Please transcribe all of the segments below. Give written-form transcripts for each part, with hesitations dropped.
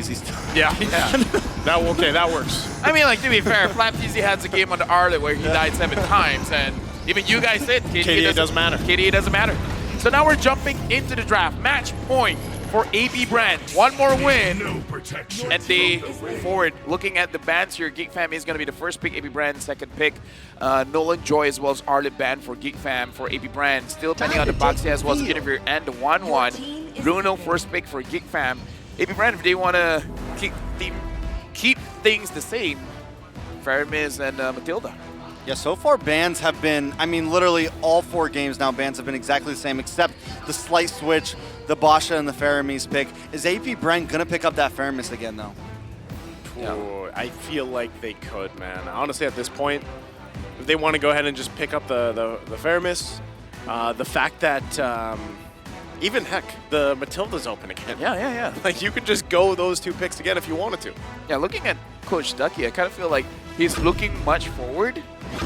TZ's. Yeah. That works. I mean, like, to be fair, Flap TZ has a game on the Arlet where he died 7 times, and even you guys said KDA doesn't matter. KDA doesn't matter. So now we're jumping into the draft. Match point for AP Brand. One more win, and they move forward. Looking at the bans here, Geek Fam is going to be the first pick, AP Brand second pick. Nolan Joy as well as Arlet ban for Geek Fam for AP Brand. Still pending on the Boxy as well as Guinevere and the 1-1. Bruno first pick for Geek Fam. AP Brand, if they want to keep things the same, Fermis and Matilda. Yeah, so far bans have been, I mean, literally all 4 games now, bans have been exactly the same, except the slight switch, the Basha and the Faramis pick. Is AP Brent going to pick up that Faramis again, though? Ooh, I feel like they could, man. Honestly, at this point, if they want to go ahead and just pick up the Faramis, the fact that even, heck, the Matilda's open again. Yeah. Like, you could just go those 2 picks again if you wanted to. Yeah, looking at Coach Ducky, I kind of feel like he's looking much forward,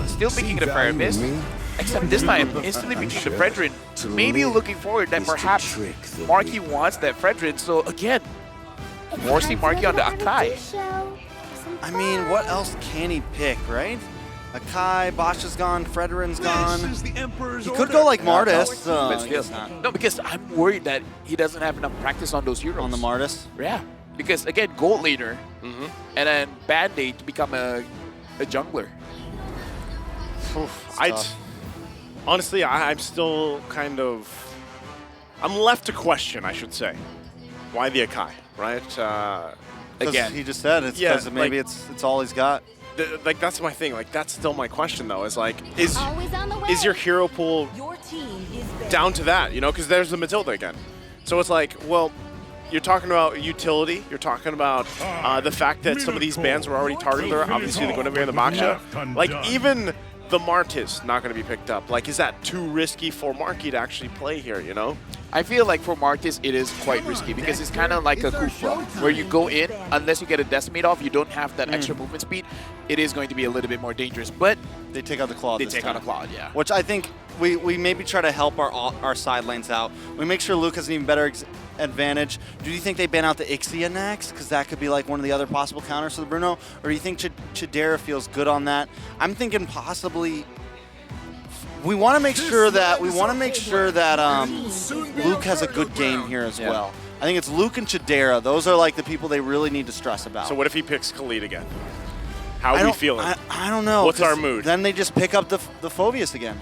still picking the Faramis, except this time, instantly picking the Fredrin. Maybe looking forward that perhaps Marky wants that Fredrin, so again, forcing Marky on the Akai. I mean, what else can he pick, right? Akai, Basha's gone, Fredrin's gone. He could go like Martis. But still, no, because I'm worried that he doesn't have enough practice on those heroes. On the Martis? Yeah, because again, gold leader, and then Band-Aid to become a jungler. Honestly, I'm still kind of... I'm left to question, I should say. Why the Akai, right? Again, he just said it's because maybe like, it's all he's got. Like, that's my thing. Like, that's still my question, though, is like, is your hero pool down to that, you know? Because there's the Matilda again. So it's like, well, you're talking about utility. You're talking about the fact that some of these bans were already targeted. Obviously, the Guinevere and the Baksha. Like, even the Martis not going to be picked up. Like, is that too risky for Marky to actually play here, you know? I feel like for Martis, it is quite risky because it's kind of like a Kufra, where you go in, unless you get a Decimate off, you don't have that extra movement speed. It is going to be a little bit more dangerous, but they take out the Claude. They take out a Claude, yeah. Which I think we maybe try to help our side lanes out. We make sure Luke has an even better advantage. Do you think they ban out the Ixia next? Because that could be like one of the other possible counters for the Bruno. Or do you think Chidera feels good on that? I'm thinking possibly. We want to make sure that Luke has a good game here as well. I think it's Luke and Chidera. Those are like the people they really need to stress about. So what if he picks Khalid again? How are we feeling? I don't know. What's our mood? Then they just pick up the Phobius again.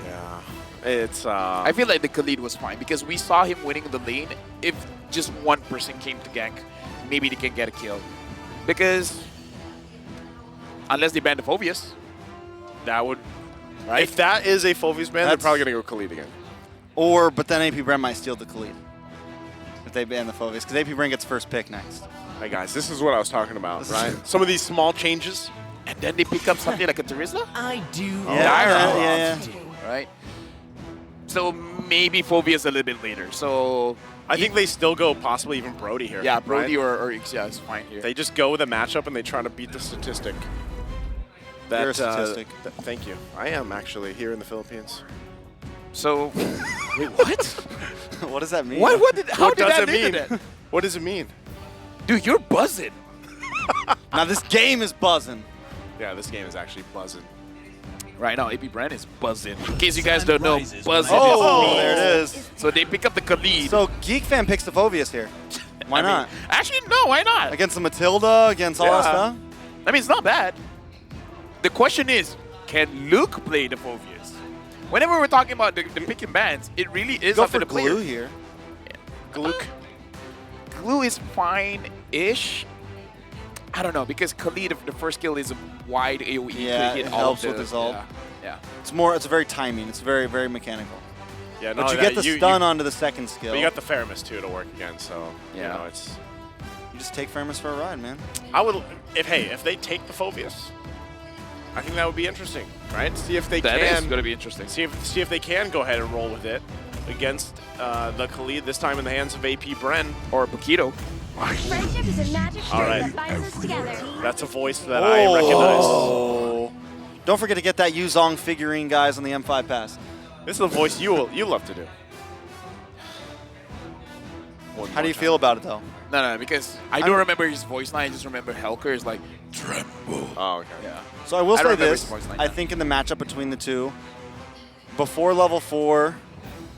Yeah, it's. I feel like the Khalid was fine because we saw him winning the lane. If just one person came to gank, maybe they can get a kill. Because unless they ban the Phobius, that would. Right? If that is a Phobius ban, they're probably going to go Khalid again. But then AP Brent might steal the Khalid if they ban the Phobius, because AP Brent gets first pick next. Hey guys, this is what I was talking about, right? Some of these small changes. And then they pick up something like a Teresa? I do. Yeah. Right? So maybe Phobius a little bit later. So I think they still go possibly even Brody here. Yeah, Brody right? or Ixia is fine here. They just go with a matchup and they try to beat the statistic. You're a statistic. Thank you. I am actually here in the Philippines. So, wait, what? What does that mean? How did that mean? What does it mean? Dude, you're buzzing. Now this game is buzzing. Yeah, this game is actually buzzing. Right now, AP Brand is buzzing. In case you guys don't know, buzzing Oh, is there it is. So they pick up the Khalid. So Geek Fan picks the Phobius here. Why not? Actually, no, why not? Against the Matilda, against all that stuff? I mean, it's not bad. The question is, can Luke play the Phobius? Whenever we're talking about the picking bands, it really is Go up to for the player. Glue here. Gluk. Glue is fine-ish. I don't know, because Khalid, the first skill is a wide AoE. Yeah, hit it all helps of with his ult. Yeah. It's very timing. It's very, very mechanical. Yeah, but you get the stun onto the second skill. But you got the Faramis too to work again, so yeah. You know, it's. You just take Faramis for a ride, man. I would, if they take the Phobius, I think that would be interesting, right? See if they can. That is going to be interesting. See if they can go ahead and roll with it against the Khalid, this time in the hands of AP Bren. Or Paquito. Friendship is a magic All string right. that binds us together. That's a voice that I recognize. Oh. Don't forget to get that Yuzong figurine, guys, on the M5 pass. This is a voice you love to do. one. How do you feel about it, though? No, because I don't remember his voice line. I just remember Helker is like, tremble. Oh, okay. Yeah. So I will I don't say remember his this. voice line I now. think in the matchup between the two, before level 4,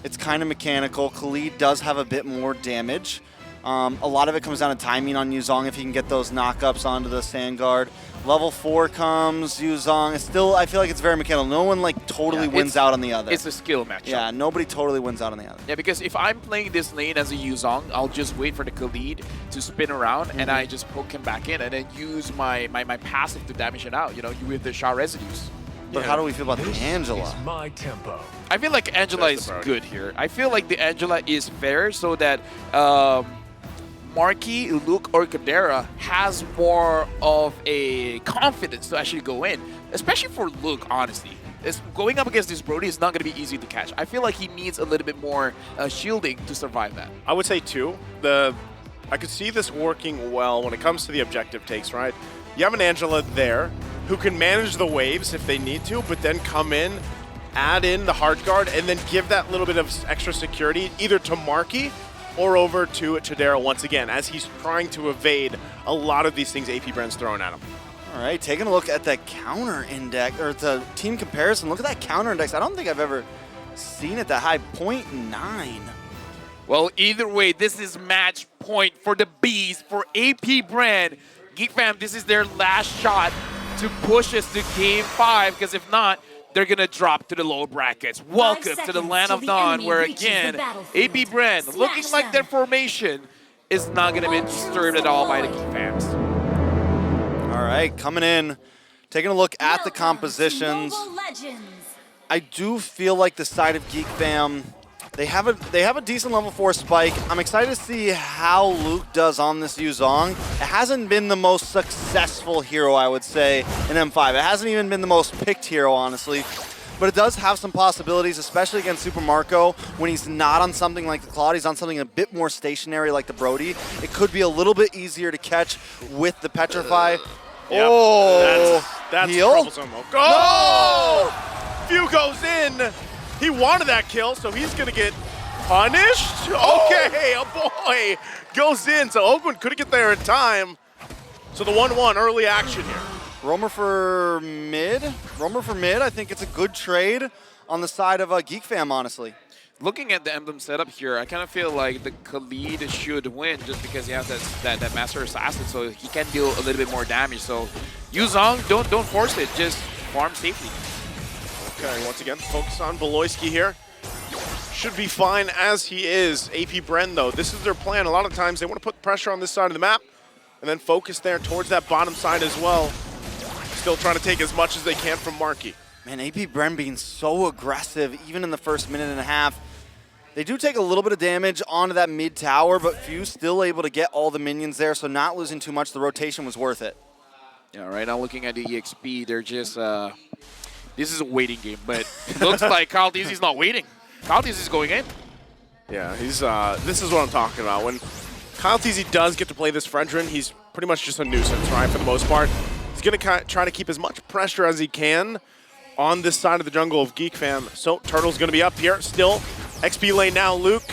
it's kind of mechanical. Khalid does have a bit more damage. A lot of it comes down to timing on Yuzong if he can get those knockups onto the sand guard. Level 4 comes, Yuzong. It's still, I feel like it's very mechanical. No one like totally wins out on the other. It's a skill matchup. Yeah, nobody totally wins out on the other. Yeah, because if I'm playing this lane as a Yuzong, I'll just wait for the Khalid to spin around and I just poke him back in and then use my passive to damage it out, you know, with the Shah residues. But how do we feel about the Angela? My tempo. I feel like Angela That's is the good here. I feel like the Angela is fair so that Marky, Luke, or Kadera has more of a confidence to actually go in, especially for Luke, honestly. Going up against this Brody is not going to be easy to catch. I feel like he needs a little bit more shielding to survive that. I would say too, I could see this working well when it comes to the objective takes, right? You have an Angela there who can manage the waves if they need to, but then come in, add in the hard guard, and then give that little bit of extra security either to Marky or over to Chidera once again, as he's trying to evade a lot of these things AP Brent's throwing at him. All right, taking a look at the counter index, or the team comparison. Look at that counter index. I don't think I've ever seen it that high, 0.9. Well, either way, this is match point for the Bees, for AP Brand. Geek Fam, this is their last shot to push us to Game 5, because if not, they're going to drop to the lower brackets. Welcome to the Land of Dawn, where again, AP Brand, looking like their formation is not going to be disturbed at all by the Geek Fams. All right, coming in, taking a look at the compositions. I do feel like the side of Geek Fam, they have a decent level 4 spike. I'm excited to see how Luke does on this Yuzong. It hasn't been the most successful hero, I would say, in M5. It hasn't even been the most picked hero, honestly. But it does have some possibilities, especially against Super Marco. When he's not on something like the Claude, he's on something a bit more stationary like the Brody. It could be a little bit easier to catch with the Petrify. Yep. Oh, that's heal? troublesome. Oh! Few goes in. He wanted that kill, so he's going to get punished. Okay, a boy goes in. So Oakland couldn't get there in time. So the 1-1 early action here. Roamer for mid. I think it's a good trade on the side of Geek Fam, honestly. Looking at the emblem setup here, I kind of feel like the Khalid should win just because he has that Master Assassin, so he can deal a little bit more damage. So Yuzong, don't force it, just farm safely. Okay, once again, focus on Beloyski here. Should be fine as he is. AP Bren, though, this is their plan. A lot of times they want to put pressure on this side of the map and then focus there towards that bottom side as well. Still trying to take as much as they can from Marky. Man, AP Bren being so aggressive, even in the first minute and a half. They do take a little bit of damage onto that mid tower, but Fuse still able to get all the minions there, so not losing too much. The rotation was worth it. Yeah, right now looking at the EXP, they're just, this is a waiting game, but it looks like Kyle Deasy's not waiting. Kyle Deasy's going in. Yeah, he's. This is what I'm talking about. When Kyle Teasy does get to play this Fredrin, he's pretty much just a nuisance, right, for the most part. He's going to try to keep as much pressure as he can on this side of the jungle of Geek Fam. So Turtle's going to be up here still. XP lane now, Luke.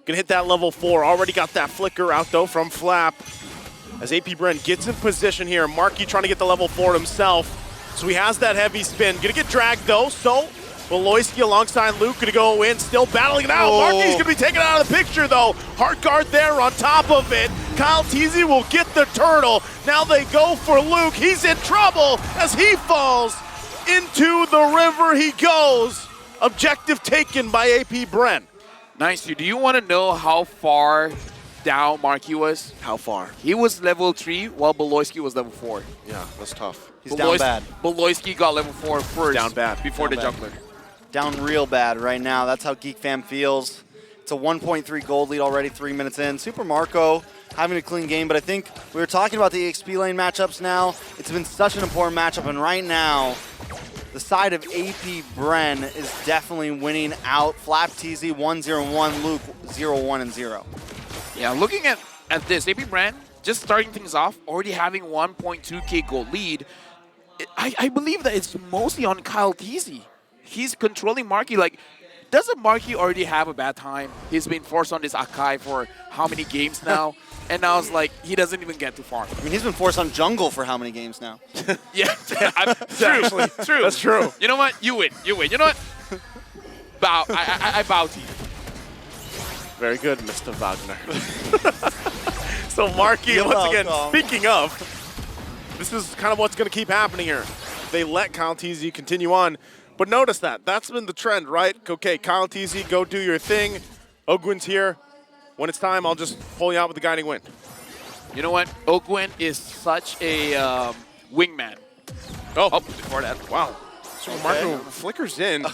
Going to hit that level 4. Already got that flicker out, though, from Flap. As AP Bren gets in position here. Marky trying to get the level 4 himself. So he has that heavy spin. Going to get dragged, though. So Beloyski alongside Luke going to go in, still battling it out. Marky's going to be taken out of the picture, though. Hard guard there on top of it. Kyle Teasy will get the turtle. Now they go for Luke. He's in trouble as he falls into the river he goes. Objective taken by AP Bren. Nice. Do you want to know how far down Marky was? How far? He was level 3 while Beloyski was level 4. Yeah, that's tough. He's down bad. Beloyski got level 4 first. Down bad. Before Down the bad. jungler. Down real bad right now. That's how Geek Fam feels. It's a 1.3 gold lead already 3 minutes in. Super Marco having a clean game, but I think we were talking about the EXP lane matchups now. It's been such an important matchup, and right now, the side of AP Bren is definitely winning out. Flap TZ 1-0-1, Luke 0-1-0. Yeah, looking at this, AP Brand just starting things off, already having 1.2k gold lead. I believe that it's mostly on Kyle Teasy. He's controlling Marky. Like, doesn't Marky already have a bad time? He's been forced on this Akai for how many games now? And now it's like he doesn't even get too far. I mean, he's been forced on jungle for how many games now? Yeah, true. That's true. You know what? You win. You win. You know what? Bow. I bow to you. Very good, Mr. Wagner. So Marky, You're once again, welcome. speaking of, this is kind of what's going to keep happening here. They let Kyle TZ continue on. But notice that. That's been the trend, right? Okay, Kyle TZ, go do your thing. Ogwin's here. When it's time, I'll just pull you out with the guiding wind. You know what? Ogwin is such a wingman. Oh, before that. Wow. So Marco flickers in.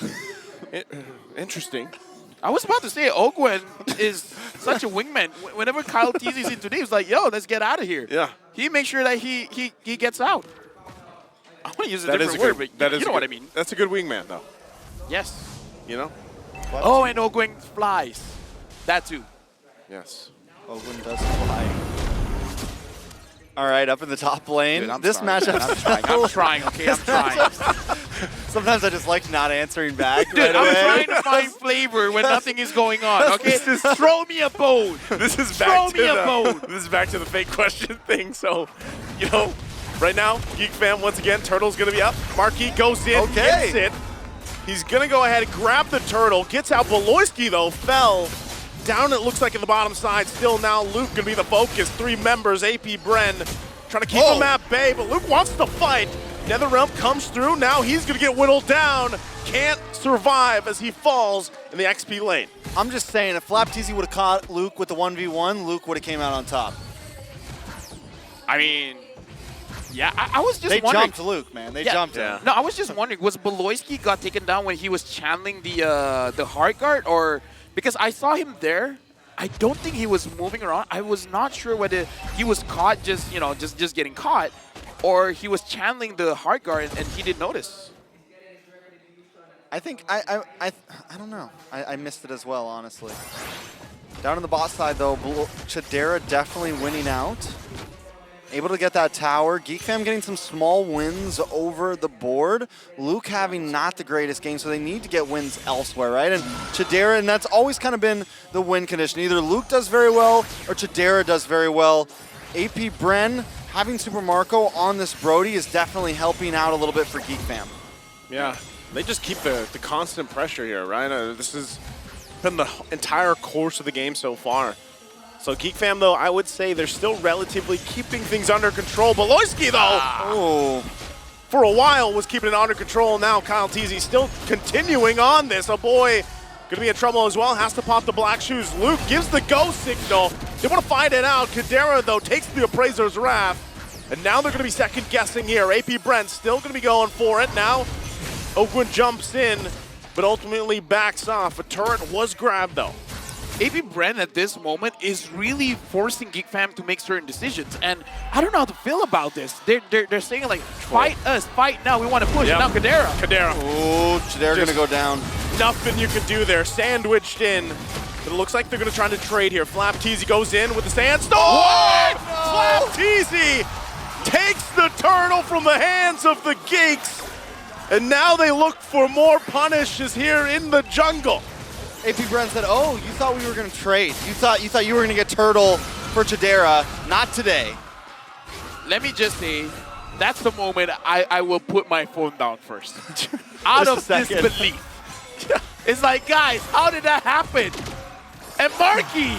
Interesting. I was about to say Ogwin is such a wingman. Whenever Kyle TZ's in today, he's like, yo, let's get out of here. Yeah. He makes sure that he gets out. I want to use a different word, but you know what I mean. That's a good wingman, though. Yes. You know? Oh, and Ogwin flies. That too. Yes. Ogwin does fly. All right, up in the top lane. Dude, This matchup. I'm trying, okay? I'm trying. Sometimes I just like not answering back. Dude, right I'm away. trying to find flavor when nothing is going on, okay? Throw me a bone. This is Throw back me a to bone. this is back to the fake question thing. So, you know, right now, Geek Fam once again, Turtle's gonna be up. Marquis goes in, gets it. He's gonna go ahead and grab the turtle. Gets out. Beloyski though fell down. It looks like in the bottom side. Still now, Luke gonna be the focus. 3 members. AP Bren trying to keep him at bay, but Luke wants to fight. NetherRealm comes through. Now he's gonna get whittled down. Can't survive as he falls in the XP lane. I'm just saying, if FlapTZ would have caught Luke with the 1v1, Luke would have came out on top. I mean, yeah, I was just They wondering. jumped Luke, man. They jumped him. No, I was just wondering, was Beloyski got taken down when he was channeling the hard guard, or because I saw him there, I don't think he was moving around. I was not sure whether he was caught just, you know, just getting caught, or he was channeling the hard guard and he didn't notice. I think I don't know. I missed it as well, honestly. Down on the bot side though, Chidera definitely winning out. Able to get that tower. Geek Fam getting some small wins over the board. Luke having not the greatest game, so they need to get wins elsewhere, right? And Chidera, and that's always kind of been the win condition. Either Luke does very well or Chidera does very well. AP Bren having Super Marco on this Brody is definitely helping out a little bit for Geek Fam. Yeah, they just keep the constant pressure here, right? This has been the entire course of the game so far. So Geek Fam, though, I would say they're still relatively keeping things under control. Beloyski, though, for a while was keeping it under control. Now Kyle TZ still continuing on this. Oh boy, gonna be in trouble as well. Has to pop the black shoes. Luke gives the go signal. They want to fight it out. Kadera, though, takes the Appraiser's Wrath. And now they're gonna be second guessing here. AP Brent still gonna be going for it. Now Ogwin jumps in, but ultimately backs off. A turret was grabbed, though. AP Bren at this moment is really forcing Geek Fam to make certain decisions, and I don't know how to feel about this. They're saying like, fight us, fight now, we want to push. Yep. Now Kadera. Oh, they're gonna go down. Nothing you can do there. Sandwiched in. But it looks like they're gonna try to trade here. FlapTZ goes in with the sandstorm. What? No! FlapTZ takes the turtle from the hands of the Geeks, and now they look for more punishes here in the jungle. AP Bren said, "Oh, you thought we were gonna trade. You thought you were gonna get Turtle for Chidera. Not today." Let me just say, that's the moment I will put my phone down first. Out of disbelief. It's like, guys, how did that happen? And Marky,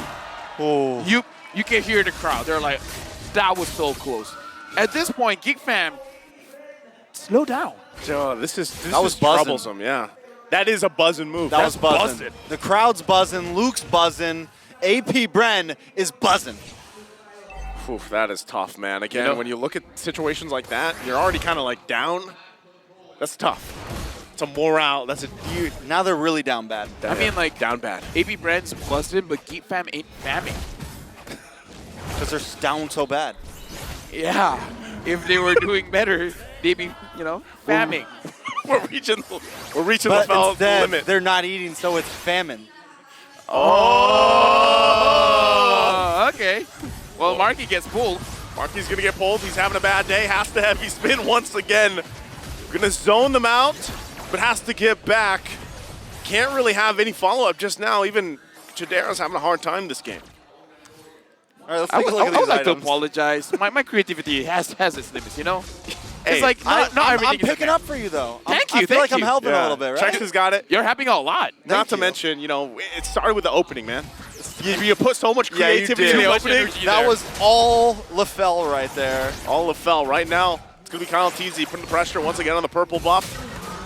you can hear the crowd. They're like, that was so close. At this point, Geek Fam, slow down. Oh, this is was buzzing. troublesome, yeah. That is a buzzing move. That was buzzing. The crowd's buzzing. Luke's buzzing. AP Bren is buzzing. Oof, that is tough, man. Again, You know- when you look at situations like that, you're already kind of like down. That's tough. It's a morale. That's a Now they're really down bad. I mean, like, down bad. AP Bren's buzzing, but Geek Fam ain't famming. Because they're down so bad. Yeah, if they were doing better, they'd be, you know, famming. We're reaching the But foul instead, limit. they're not eating, so it's famine. Oh! Okay. Well, Marky gets pulled. Marky's gonna get pulled. He's having a bad day. Has to heavy spin once again. Gonna zone them out, but has to get back. can't really have any follow-up just now. Even Chidera's having a hard time this game. All right, let's I take would, a look at I would these like to items. apologize. My creativity has its limits, you know? Hey, it's like not everything I'm is picking up for you, though. Thank I you, feel like thank I'm you. helping a little bit, right? Trex has got it. You're helping a lot. Not to you. mention, you know, it started with the opening, man. You put so much Yeah, you creativity in did. the Too much opening. energy. That there. was all LaFell right there. All of fell right now. It's going to be Kyle Teasy putting the pressure once again on the purple buff.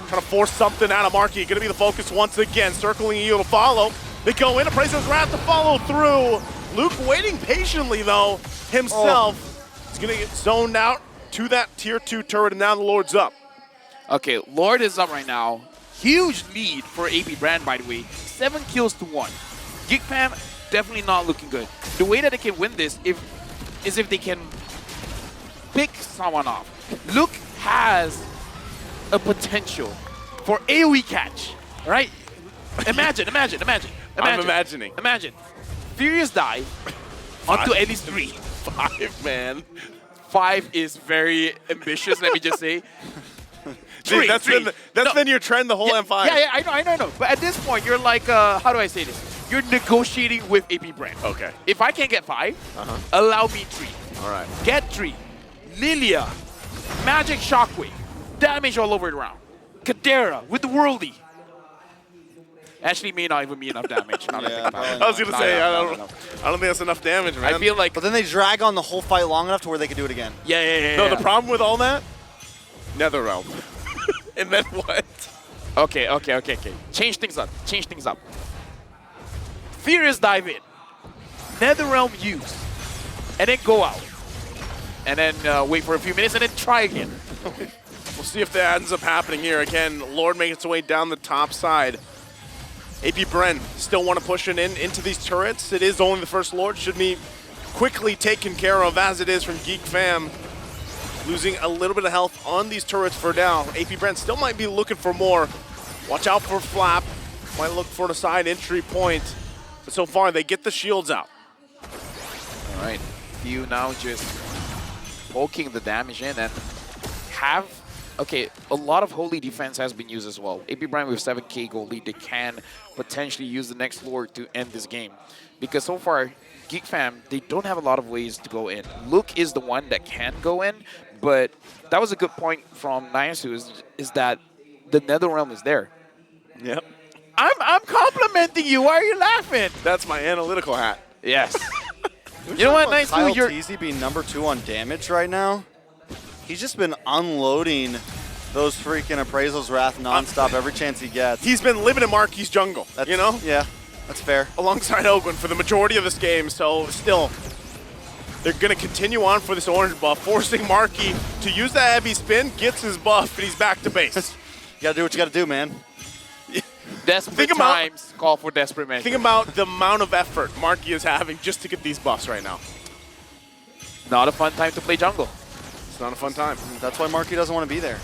Trying to force something out of Marky. Going to be the focus once again. Circling you to follow. They go in. Appraiser's Wrath to follow through. Luke waiting patiently, though, himself. He's going to get zoned out to that tier 2 turret, and now the Lord's up. Okay, Lord is up right now. Huge lead for AP Brand, by the way. 7 kills to 1. GEEK fam definitely not looking good. The way that they can win this is if they can pick someone off. Luke has a potential for AoE catch, right? Imagine. I'm imagining. Imagine. Furious dive onto at least 3. 5, man. 5 is very ambitious, let me just say. Dude, that's been your trend the whole M5. Yeah, I know. But at this point, you're like, how do I say this? You're negotiating with AP Brand. Okay. If I can get 5, allow me 3. All right. Get 3. Lilia, Magic Shockwave, damage all over the round. Kadera with the Worldy. Actually, may not even be enough damage. Now that I think about it. I was going to say, I don't No. think that's enough damage, man. I feel like, But then they drag on the whole fight long enough to where they could do it again. yeah. No, the problem with all that, Netherrealm. And then what? Okay. Change things up. Furious dive in. Netherrealm use. And then go out. And then wait for a few minutes and then try again. We'll see if that ends up happening here. Again, Lord making its way down the top side. AP Bren still want to push it into these turrets. It is only the first Lord. Should be quickly taken care of as it is from GEEK fam. Losing a little bit of health on these turrets for now. AP Bren still might be looking for more. Watch out for Flap. Might look for the side entry point. But so far, they get the shields out. All right. You now just poking the damage in and have... Okay, a lot of holy defense has been used as well. AP Brand with 7k gold lead, they can potentially use the next Lord to end this game. Because so far, GEEK fam, they don't have a lot of ways to go in. Luke is the one that can go in, but that was a good point from Nyasu is that the Netherrealm is there. Yep. I'm complimenting you. Why are you laughing? That's my analytical hat. Yes. You know what, Nyasu? Kyle You're... Teasy being number 2 on damage right now. He's just been unloading those freaking Appraisal's Wrath nonstop every chance he gets. He's been living in Marky's jungle, you know? Yeah, that's fair. Alongside Ogwen for the majority of this game, so still, they're going to continue on for this orange buff, forcing Marky to use that heavy spin, gets his buff, and he's back to base. You gotta do what you gotta do, man. Desperate times call for desperate measures. Think about the amount of effort Marky is having just to get these buffs right now. Not a fun time to play jungle. It's not a fun time. That's why Marky doesn't want to be there.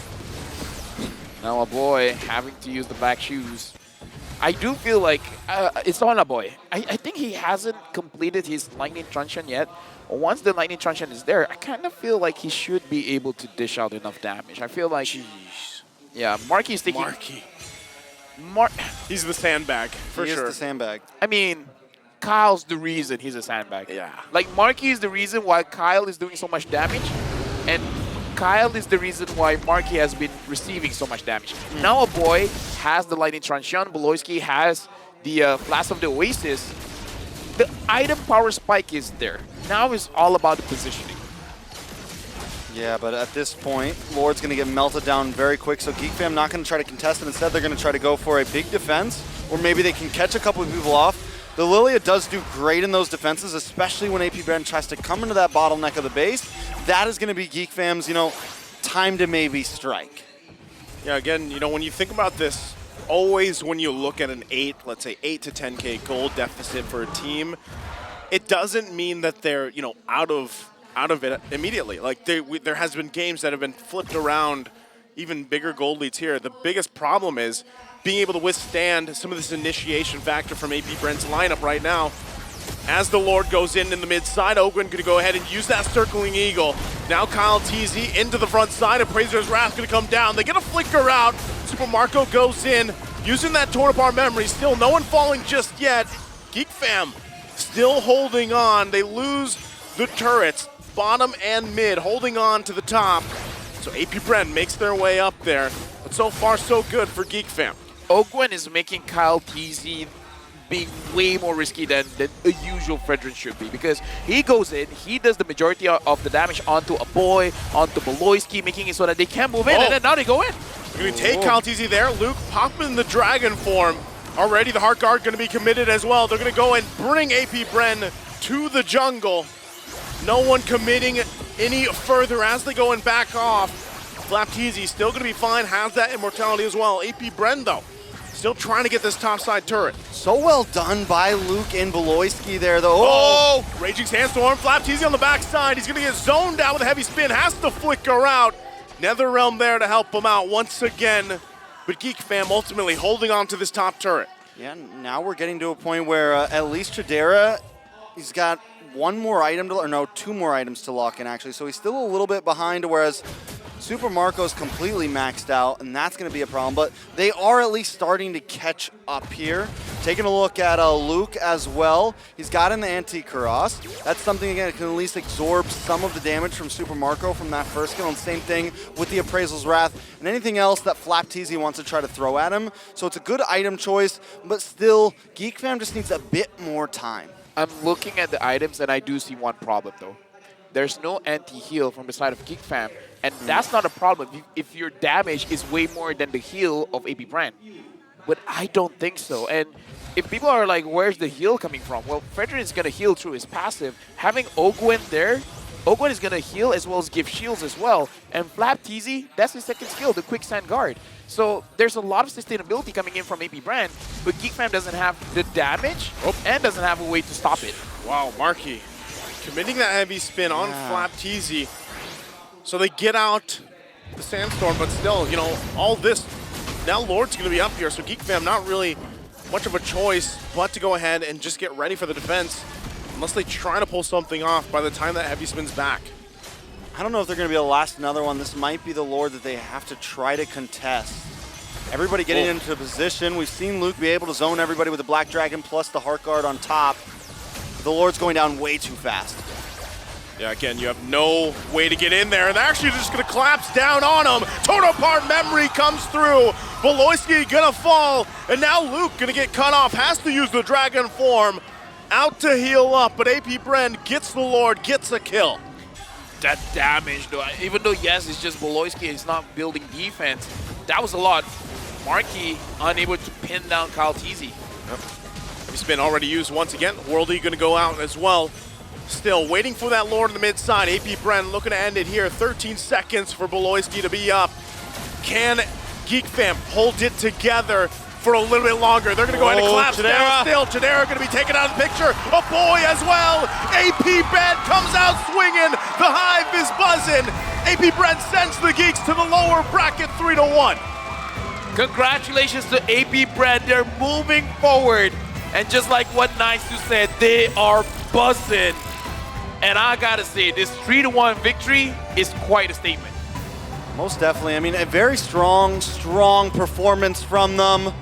Now a boy having to use the back shoes. I do feel like it's on a boy. I think he hasn't completed his lightning truncheon yet. Once the lightning truncheon is there, I kind of feel like he should be able to dish out enough damage. I feel like, yeah, Marky's thinking. Marky. Mar He's the sandbag, for He sure. is the sandbag. I mean, Kyle's the reason he's a sandbag. Yeah. Like, Marky is the reason why Kyle is doing so much damage, and Kyle is the reason why Marky has been receiving so much damage. Now a boy has the lightning truncheon, Beloyski has the Flash of the Oasis. The item power spike is there. Now it's all about the positioning. Yeah, but at this point, Lord's going to get melted down very quick, so GEEK fam not going to try to contest it. Instead, they're going to try to go for a big defense, or maybe they can catch a couple of people off. The Lilia does do great in those defenses, especially when AP Brand tries to come into that bottleneck of the base. That is going to be GEEK fam's, time to maybe strike. Yeah, again, when you think about this, always when you look at an let's say 8 to 10K gold deficit for a team, it doesn't mean that they're, out of it immediately. Like there has been games that have been flipped around, even bigger gold leads here. The biggest problem is being able to withstand some of this initiation factor from AP Brent's lineup right now. As the Lord goes in the mid side, Ogwen going to go ahead and use that circling eagle. Now Kyle TZ into the front side, and Appraiser's Wrath going to come down. They get a flicker out. Super Marco goes in, using that torn apart memory. Still no one falling just yet. Geek Fam still holding on. They lose the turrets, bottom and mid, holding on to the top. So AP Bren makes their way up there. But so far, so good for Geek Fam. Ogwen is making Kyle TZ being way more risky than a usual Fredrin should be, because he goes in, he does the majority of the damage onto a boy, onto Beloyski, making it so that they can't move in, and then now they go in. Going to take Kyle TZ there. Luke popping the dragon form. Already the Heart Guard going to be committed as well. They're going to go and bring AP Bren to the jungle. No one committing any further as they go and back off. Flap TZ still going to be fine, has that immortality as well. AP Bren though, still trying to get this topside turret. So well done by Luke and Beloyski there, though. Oh! Raging Sandstorm, Flap TZ on the backside. He's going to get zoned out with a heavy spin, has to flicker out. NetherRealm there to help him out once again. But Geek Fam ultimately holding on to this top turret. Yeah, now we're getting to a point where at least Chidera, he's got one more item to, or no, two more items to lock in actually. So he's still a little bit behind, whereas Super Marco's completely maxed out, and that's going to be a problem. But they are at least starting to catch up here. Taking a look at Luke as well. He's got an anti-Kuros. That's something, again, that can at least absorb some of the damage from Super Marco from that first skill. And same thing with the Appraisal's Wrath and anything else that Flap TZ wants to try to throw at him. So it's a good item choice, but still, Geek Fam just needs a bit more time. I'm looking at the items, and I do see one problem, though. There's no anti-heal from the side of Geek Fam, and that's not a problem if your damage is way more than the heal of AP Bren. But I don't think so. And if people are like, where's the heal coming from? Well, Fredrin is going to heal through his passive. Having Ogwen there, Ogwen is going to heal as well as give shields as well. And Flap TZ, that's his second skill, the Quicksand Guard. So there's a lot of sustainability coming in from AP Bren, but Geek Fam doesn't have the damage and doesn't have a way to stop it. Wow, Marky committing that heavy spin on Flap TZ. So they get out the Sandstorm, but still, you know, all this, now Lord's going to be up here, so Geek Fam not really much of a choice but to go ahead and just get ready for the defense, unless they try to pull something off by the time that heavy spin's back. I don't know if they're going to be able to last another one. This might be the Lord that they have to try to contest. Everybody getting into position. We've seen Luke be able to zone everybody with the Black Dragon plus the Heart Guard on top. The Lord's going down way too fast. Yeah, again, you have no way to get in there, and they're actually just going to collapse down on him. Total apart memory comes through. Beloyski going to fall, and now Luke going to get cut off. Has to use the dragon form. Out to heal up, but AP Bren gets the Lord, gets a kill. That damage, though, even though, yes, it's just Beloyski, it's not building defense, that was a lot. Marky unable to pin down Kyle TZ. Yep. Heavy spin already used once again. Worldy going to go out as well. Still waiting for that Lord on the mid side. AP Bren looking to end it here. 13 seconds for Beloyski to be up. Can Geek Fam hold it together for a little bit longer? They're going to go ahead and collapse down still. Chidera going to be taken out of the picture. A boy as well. AP Bren comes out swinging. The Hive is buzzing. AP Bren sends the Geeks to the lower bracket 3-1. Congratulations to AP Bren. They're moving forward. And just like what Nice2 said, they are buzzing. And I gotta say, this 3-1 victory is quite a statement. Most definitely. I mean, a very strong performance from them.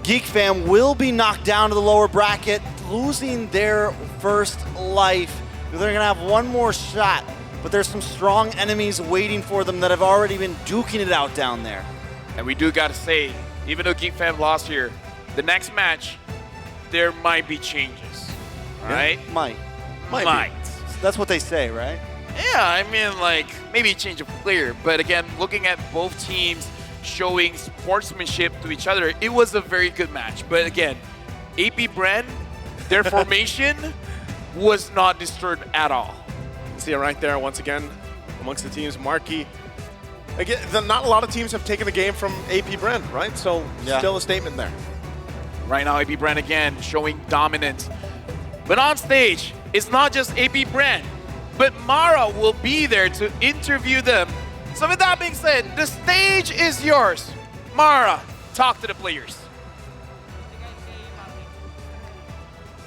Geek Fam will be knocked down to the lower bracket, losing their first life. They're gonna have one more shot, but there's some strong enemies waiting for them that have already been duking it out down there. And we do gotta say, even though Geek Fam lost here, the next match, there might be changes, right? Yeah, might. That's what they say, right? Yeah, I mean, like, maybe a change of player. But again, looking at both teams showing sportsmanship to each other, it was a very good match. But again, AP Bren, their formation was not disturbed at all. See it right there once again amongst the teams. Marky. Again, not a lot of teams have taken the game from AP Bren, right? So still a statement there. Right now, AP Bren again showing dominance. But on stage, it's not just AP Bren, but Mara will be there to interview them. So with that being said, the stage is yours. Mara, talk to the players.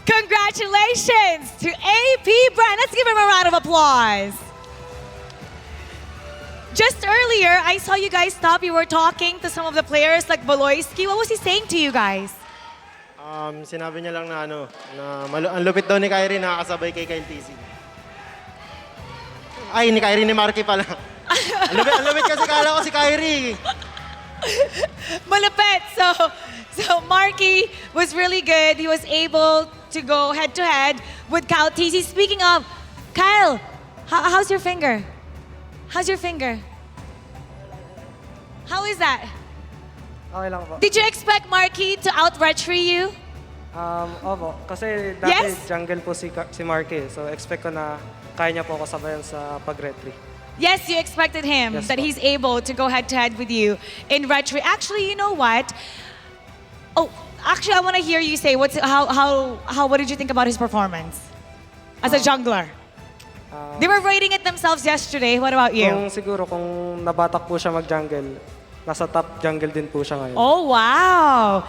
Congratulations to AP Bren. Let's give him a round of applause. Just earlier, I saw you guys stop. You were talking to some of the players like Boloyski. What was he saying to you guys? Sinabi niya lang na ang lupit daw ni Kyrie nakakasabay kay Kyle TC. Ay, ni Kyrie ni Marky pala. ang lupit kasi kala ko si Kyrie. Malapit. So Marky was really good. He was able to go head-to-head with Kyle TC. Speaking of, Kyle, how's your finger? How's your finger? How is that? Okay lang po. Did you expect Marky to out-retry you? Opo. Kasi dati Yes? jungle po si Marky. So expect ko na kaya niya po ako sabayan sa pag-retry. Yes, you expected him, Yes, that po. he's able to go head-to-head with you in retry. Actually, you know what? Oh, actually, I want to hear you say, what did you think about his performance as a jungler? They were rating it themselves yesterday. What about you? Kung nabatak po siya mag-jungle, nasa top jungle din po siya ngayon. Oh, wow.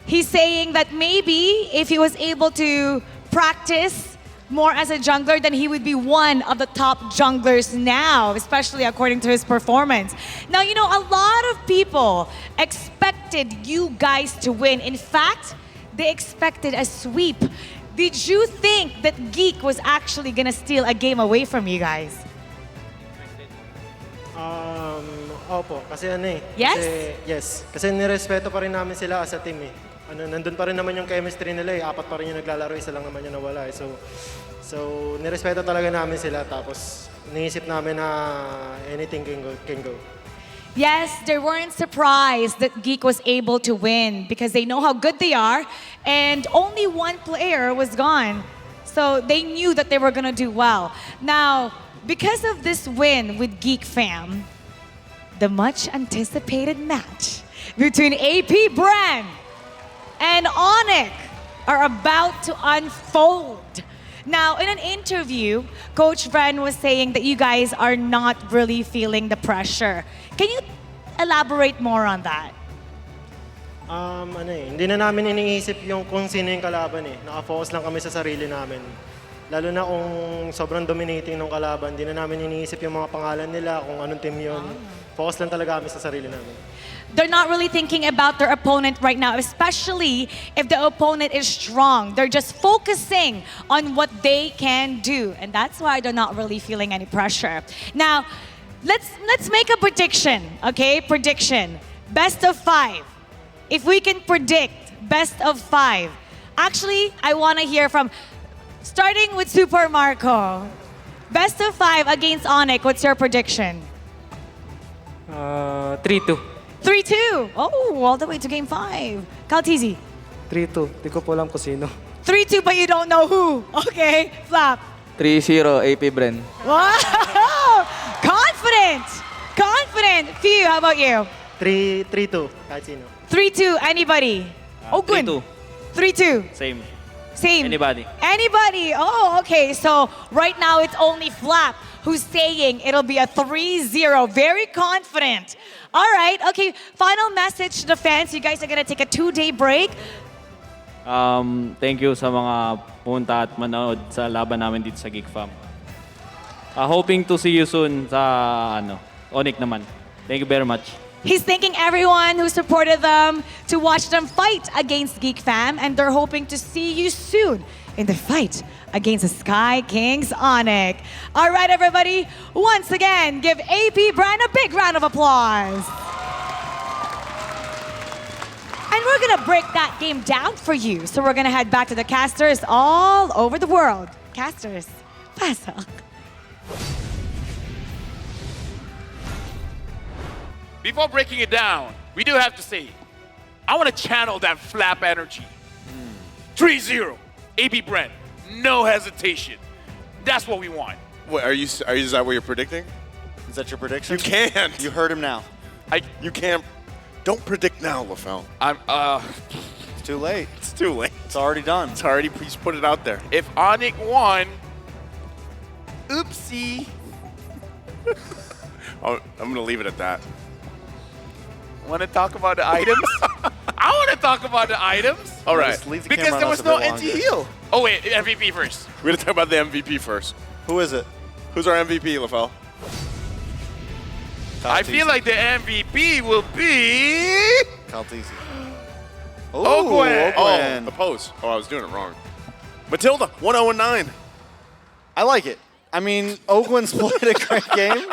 He's saying that maybe if he was able to practice more as a jungler, then he would be one of the top junglers now, especially according to his performance. Now, you know, a lot of people expected you guys to win. In fact, they expected a sweep. Did you think that GEEK was actually gonna steal a game away from you guys? Opo, kasi Yes? Yes. Kasi nirespeto pa rin namin sila as a team eh. Nandun pa rin naman yung chemistry nila eh. 4 pa rin yung naglalaro, isa lang naman yung nawala eh. So nirespeto talaga namin sila. Tapos, iniisip namin na anything can go. Yes, they weren't surprised that GEEK was able to win because they know how good they are and only one player was gone. So they knew that they were going to do well. Now, because of this win with GEEK fam, the much anticipated match between APBR and Onyx are about to unfold. Now, in an interview, Coach Bran was saying that you guys are not really feeling the pressure. Can you elaborate more on that? Hindi na namin iniisip yung kung sino yung kalaban eh. Naka-focus lang kami sa sarili namin. Lalo na kung sobrang dominating ng kalaban, hindi na namin iniisip yung mga pangalan nila, kung anong team yun. Focus lang talaga kami sa sarili namin. They're not really thinking about their opponent right now, especially if the opponent is strong. They're just focusing on what they can do. And that's why they're not really feeling any pressure. Now, let's make a prediction, okay? Prediction. Best of 5. If we can predict best of 5. Actually, I want to hear from, starting with Super Marco. Best of 5 against Onyx. What's your prediction? 3-2. 3-2. Oh, all the way to game 5. Kaltizi. 3-2. Di ko po alam kung sino. 3-2, but you don't know who. Okay, Flap. 3-0 APBR. Wow! Confident! Confident! Few, how about you? 3-2, kahit sino. 3-2, anybody? Oh, good. 3-2. Same. Same. Anybody. Anybody. Oh, okay. So right now it's only Flap who's saying it'll be a 3-0. Very confident. All right. Okay. Final message to the fans. You guys are gonna take a 2-day break. Thank you sa mga pumunta at manood sa laban namin dito sa GEEK Fam. Hoping to see you soon sa Onyx naman. Thank you very much. He's thanking everyone who supported them to watch them fight against GEEK Fam, and they're hoping to see you soon in the fight against the Sky Kings Onyx. All right, everybody, once again, give APBR a big round of applause. And we're gonna break that game down for you. So we're gonna head back to the casters all over the world. Casters, pasok. Before breaking it down, we do have to say, I want to channel that Flap energy. 3-0, APBR, no hesitation. That's what we want. What, is that what you're predicting? Is that your prediction? You can't. You heard him now. You can't. Don't predict now, LaFell. It's too late. It's too late. It's already done. It's already, please put it out there. If Onyx won, oopsie. I'm going to leave it at that. Want to talk about the items? I want to talk about the items. All right. Just leave the Because camera there on was us a no bit NT longer. heal. Oh wait, MVP first. We're going to talk about the MVP first. Who is it? Who's our MVP, LaFell? I feel like the MVP will be... Caltisi. Ogwen. Oh, the pose. Oh, I was doing it wrong. Matilda, 1-0-9. I like it. I mean, Ogwen's played a great game.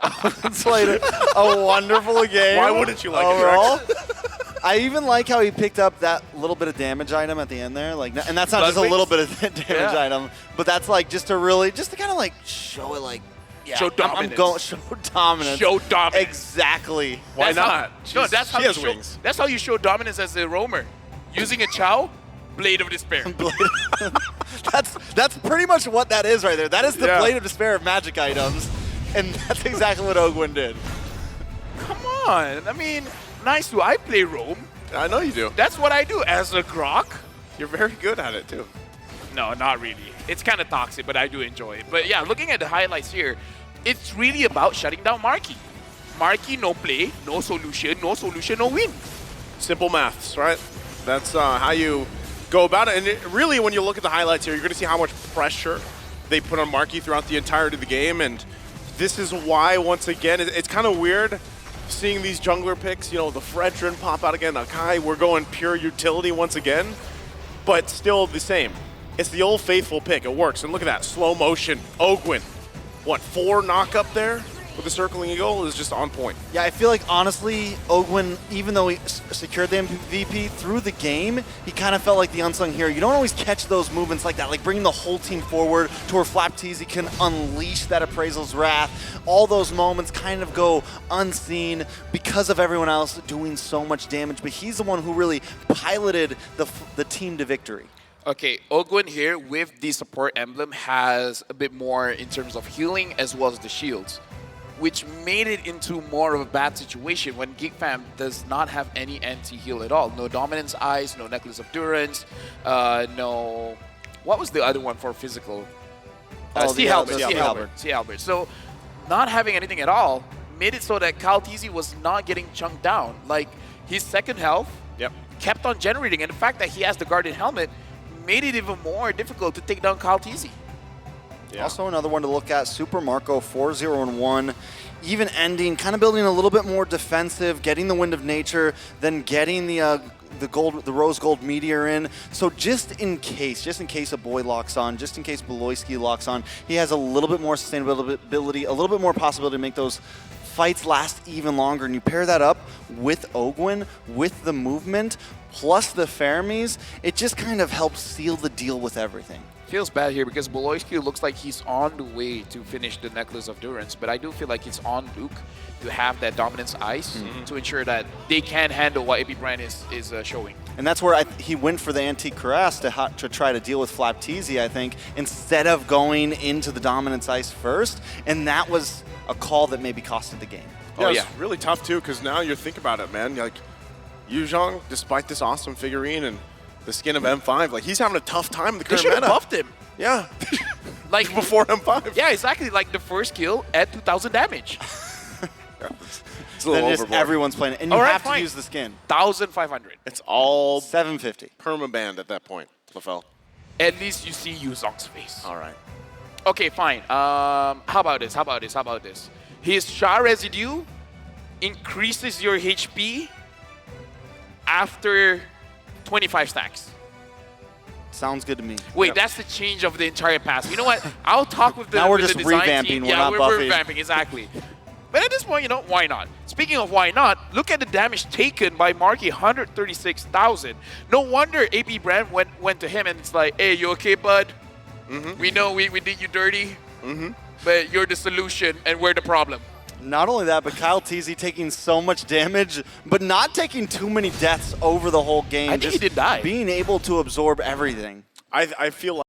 Ogwen's played a wonderful game. Why wouldn't you like overall. it, Rex? I even like how he picked up that little bit of damage item at the end there. Like, and that's not just a Bloodwings? little bit of damage item, but that's like just to kind of like show it like, yeah, Show I'm dominance. going show dominance. Show dominance. Exactly. Why That's not? No, that's how she you has show. wings. That's how you show dominance as a roamer, using a Chow, Blade of Despair. That's pretty much what that is right there. That is the Yeah. Blade of Despair of magic items, and that's exactly what Ogwen did. Come on, I mean, nice. Do I play roam? I know you do. That's what I do as a Grok. You're very good at it, too. No, not really. It's kind of toxic, but I do enjoy it. But yeah, looking at the highlights here, it's really about shutting down Marky. Marky, no play, no solution, no win. Simple maths, right? That's how you go about it. And really, when you look at the highlights here, you're going to see how much pressure they put on Marky throughout the entirety of the game. And this is why, once again, it's kind of weird seeing these jungler picks. You know, the Fredrin pop out again. Akai, we're going pure utility once again. But still the same. It's the old faithful pick. It works. And look at that. Slow motion. Ogwen. What, 4 knock up there with the circling eagle is just on point. Yeah, I feel like, honestly, Ogwen, even though he secured the MVP through the game, he kind of felt like the unsung hero. You don't always catch those movements like that, like bringing the whole team forward to where Flapteasy can unleash that Appraisal's Wrath. All those moments kind of go unseen because of everyone else doing so much damage, but he's the one who really piloted the team to victory. Okay, Ogwen here with the support emblem has a bit more in terms of healing as well as the shields, which made it into more of a bad situation when Geek Fam does not have any anti-heal at all. No Dominance Eyes, no Necklace of Durance, no... What was the other one for physical? Sea Halberd. So not having anything at all made it so that Caltisi was not getting chunked down. Like, his second health kept on generating, and the fact that he has the Guardian Helmet made it even more difficult to take down Caltisi. Yeah. Also another one to look at, Super Marco 4-0-1, even ending, kind of building a little bit more defensive, getting the Wind of Nature, then getting the Rose Gold Meteor in. So just in case a boy locks on, just in case Beloyski locks on, he has a little bit more sustainability, a little bit more possibility to make those fights last even longer. And you pair that up with Ogwen, with the movement, plus the Fermis, it just kind of helps seal the deal with everything. Feels bad here because Beloyski looks like he's on the way to finish the Necklace of Durance, but I do feel like it's on Luke to have that Dominance Ice to ensure that they can handle what AP Brand is showing. And that's where he went for the Antique Cuirass to try to deal with Flapteasy, I think, instead of going into the Dominance Ice first, and that was a call that maybe costed the game. Yeah, it's really tough too, because now you think about it, man. Like, Yuzhong, despite this awesome figurine and the skin of M5, like, he's having a tough time in the current They should have meta. buffed him. Yeah. Like before M5. Yeah, exactly. Like the first kill at 2,000 damage. It's a little Then just overboard. everyone's playing it, and you have to use the skin. 1,500. It's all 750. permabanned at that point, LaFell. At least you see Yuzong's face. All right. Okay, fine. How about this? His Sha residue increases your HP after 25 stacks. Sounds good to me. Wait, that's the change of the entire pass. You know what? I'll talk with the, Now we're with just the design revamping, team. we're Yeah, not we're buffing. revamping, exactly. But at this point, you know, why not? Speaking of why not, look at the damage taken by Marky, 136,000. No wonder AP Brand went to him and it's like, hey, you okay, bud? We know we did you dirty, but you're the solution and we're the problem. Not only that, but Kyle Teasy taking so much damage, but not taking too many deaths over the whole game. I think he did die. Being able to absorb everything. I feel like